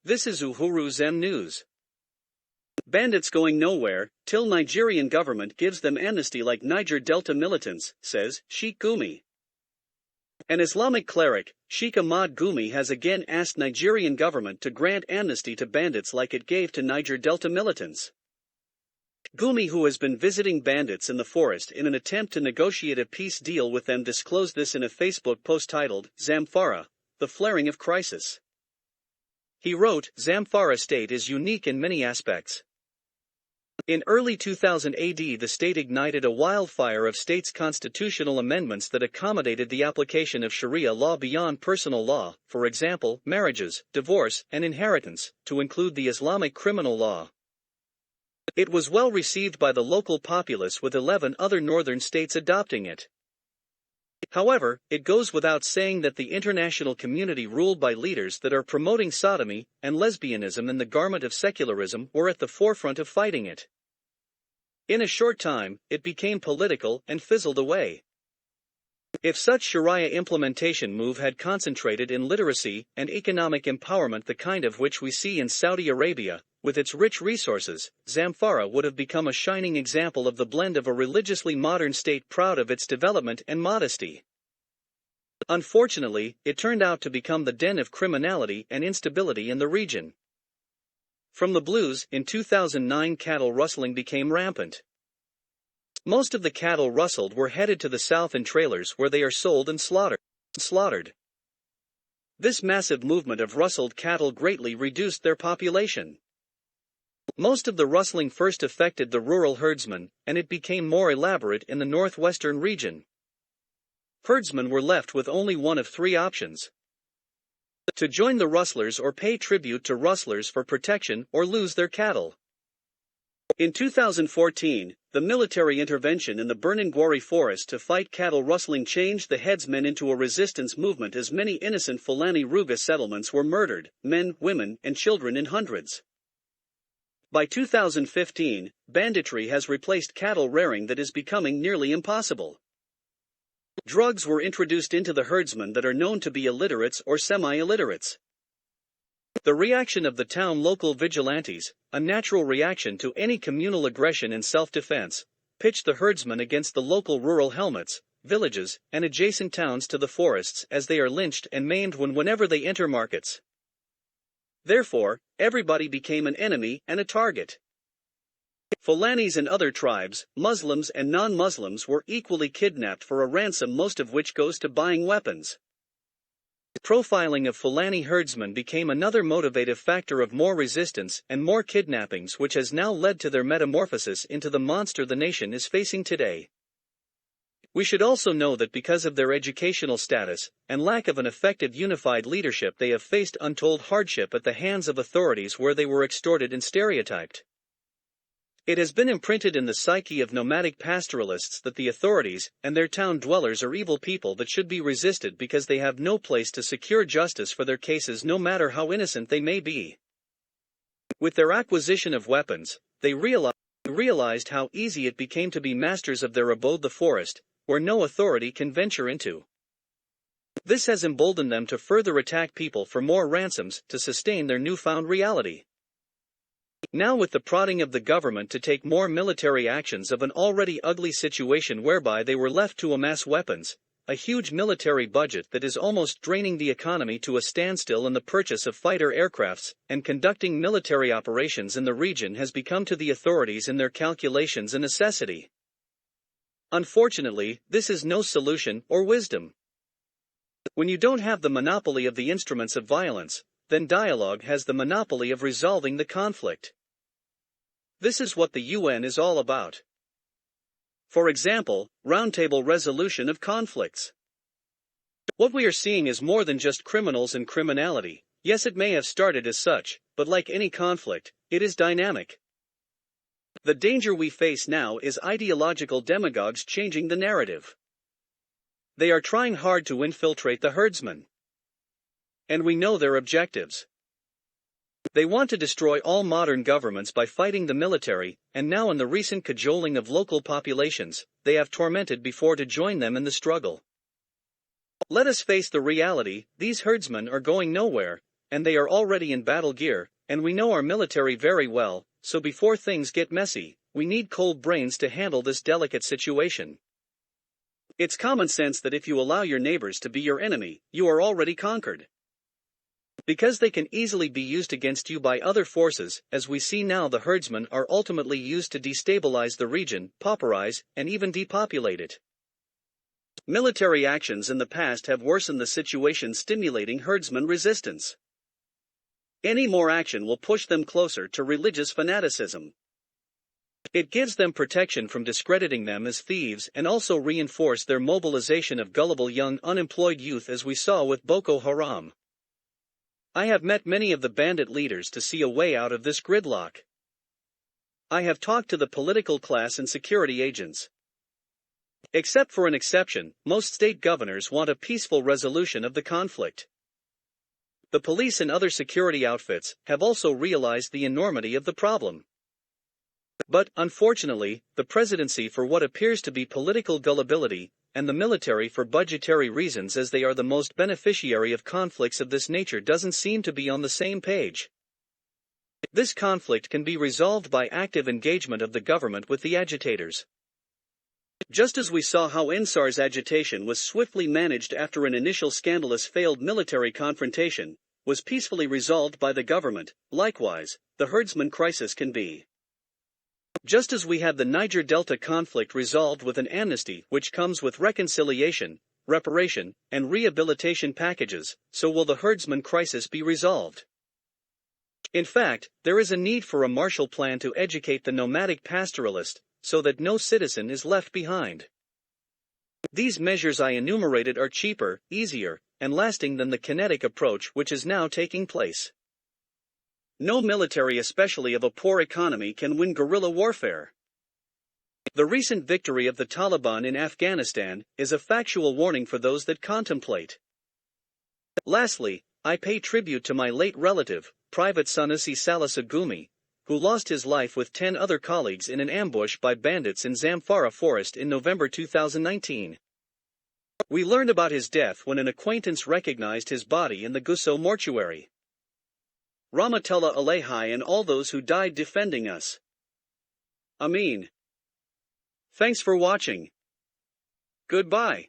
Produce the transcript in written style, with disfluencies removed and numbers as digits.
This is Uhuru Zem News. Bandits going nowhere, till Nigerian government gives them amnesty like Niger Delta militants, says Sheikh Gumi. An Islamic cleric, Sheikh Ahmad Gumi, has again asked Nigerian government to grant amnesty to bandits like it gave to Niger Delta militants. Gumi, who has been visiting bandits in the forest in an attempt to negotiate a peace deal with them, disclosed this in a Facebook post titled, Zamfara, the Flaring of Crisis. He wrote, Zamfara state is unique in many aspects. In early 2000 AD, the state ignited a wildfire of state's constitutional amendments that accommodated the application of Sharia law beyond personal law, for example, marriages, divorce, and inheritance, to include the Islamic criminal law. It was well received by the local populace, with 11 other northern states adopting it. However, it goes without saying that the international community ruled by leaders that are promoting sodomy and lesbianism in the garment of secularism were at the forefront of fighting it. In a short time, it became political and fizzled away. If such Sharia implementation move had concentrated in literacy and economic empowerment, the kind of which we see in Saudi Arabia, with its rich resources, Zamfara would have become a shining example of the blend of a religiously modern state proud of its development and modesty. Unfortunately, it turned out to become the den of criminality and instability in the region. From the blues, in 2009 cattle rustling became rampant. Most of the cattle rustled were headed to the south in trailers where they are sold and slaughtered. This massive movement of rustled cattle greatly reduced their population. Most of the rustling first affected the rural herdsmen, and it became more elaborate in the northwestern region. Herdsmen were left with only one of three options: to join the rustlers or pay tribute to rustlers for protection or lose their cattle. In 2014, the military intervention in the Berningwari forest to fight cattle rustling changed the headsmen into a resistance movement, as many innocent Fulani Ruga settlements were murdered, men, women, and children in hundreds. By 2015, banditry has replaced cattle rearing that is becoming nearly impossible. Drugs were introduced into the herdsmen that are known to be illiterates or semi-illiterates. The reaction of the town local vigilantes, a natural reaction to any communal aggression in self-defense, pitched the herdsmen against the local rural helmets, villages, and adjacent towns to the forests, as they are lynched and maimed whenever they enter markets. Therefore, everybody became an enemy and a target. Fulanis and other tribes, Muslims and non-Muslims, were equally kidnapped for a ransom, most of which goes to buying weapons. Profiling of Fulani herdsmen became another motivative factor of more resistance and more kidnappings, which has now led to their metamorphosis into the monster the nation is facing today. We should also know that because of their educational status and lack of an effective unified leadership, they have faced untold hardship at the hands of authorities where they were extorted and stereotyped. It has been imprinted in the psyche of nomadic pastoralists that the authorities and their town dwellers are evil people that should be resisted because they have no place to secure justice for their cases, no matter how innocent they may be. With their acquisition of weapons, they realized how easy it became to be masters of their abode, the forest, where no authority can venture into. This has emboldened them to further attack people for more ransoms to sustain their newfound reality. Now, with the prodding of the government to take more military actions of an already ugly situation whereby they were left to amass weapons, a huge military budget that is almost draining the economy to a standstill, and the purchase of fighter aircrafts and conducting military operations in the region has become to the authorities in their calculations a necessity. Unfortunately, this is no solution or wisdom. When you don't have the monopoly of the instruments of violence, then dialogue has the monopoly of resolving the conflict. This is what the UN is all about. For example, roundtable resolution of conflicts. What we are seeing is more than just criminals and criminality. Yes, it may have started as such, but like any conflict, it is dynamic. The danger we face now is ideological demagogues changing the narrative. They are trying hard to infiltrate the herdsmen. And we know their objectives. They want to destroy all modern governments by fighting the military, and now in the recent cajoling of local populations, they have tormented before to join them in the struggle. Let us face the reality: these herdsmen are going nowhere, and they are already in battle gear, and we know our military very well, so before things get messy, we need cold brains to handle this delicate situation. It's common sense that if you allow your neighbors to be your enemy, you are already conquered. Because they can easily be used against you by other forces, as we see now the herdsmen are ultimately used to destabilize the region, pauperize, and even depopulate it. Military actions in the past have worsened the situation, stimulating herdsmen resistance. Any more action will push them closer to religious fanaticism. It gives them protection from discrediting them as thieves and also reinforce their mobilization of gullible young unemployed youth, as we saw with Boko Haram. I have met many of the bandit leaders to see a way out of this gridlock. I have talked to the political class and security agents. Except for an exception, most state governors want a peaceful resolution of the conflict. The police and other security outfits have also realized the enormity of the problem. But, unfortunately, the presidency, for what appears to be political gullibility, and the military for budgetary reasons, as they are the most beneficiary of conflicts of this nature, doesn't seem to be on the same page. This conflict can be resolved by active engagement of the government with the agitators. Just as we saw how Ansar's agitation was swiftly managed after an initial scandalous failed military confrontation, was peacefully resolved by the government, likewise, the herdsman crisis can be. Just as we had the Niger Delta conflict resolved with an amnesty which comes with reconciliation, reparation, and rehabilitation packages, so will the herdsman crisis be resolved. In fact, there is a need for a Marshall Plan to educate the nomadic pastoralist, so that no citizen is left behind. These measures I enumerated are cheaper, easier, and lasting than the kinetic approach which is now taking place. No military, especially of a poor economy, can win guerrilla warfare. The recent victory of the Taliban in Afghanistan is a factual warning for those that contemplate. Lastly, I pay tribute to my late relative, Private Sanusi Salisa Gumi, who lost his life with 10 other colleagues in an ambush by bandits in Zamfara Forest in November 2019. We learned about his death when an acquaintance recognized his body in the Gusso mortuary. Rahmatullah alayhi, and all those who died defending us. Ameen. Thanks for watching. Goodbye.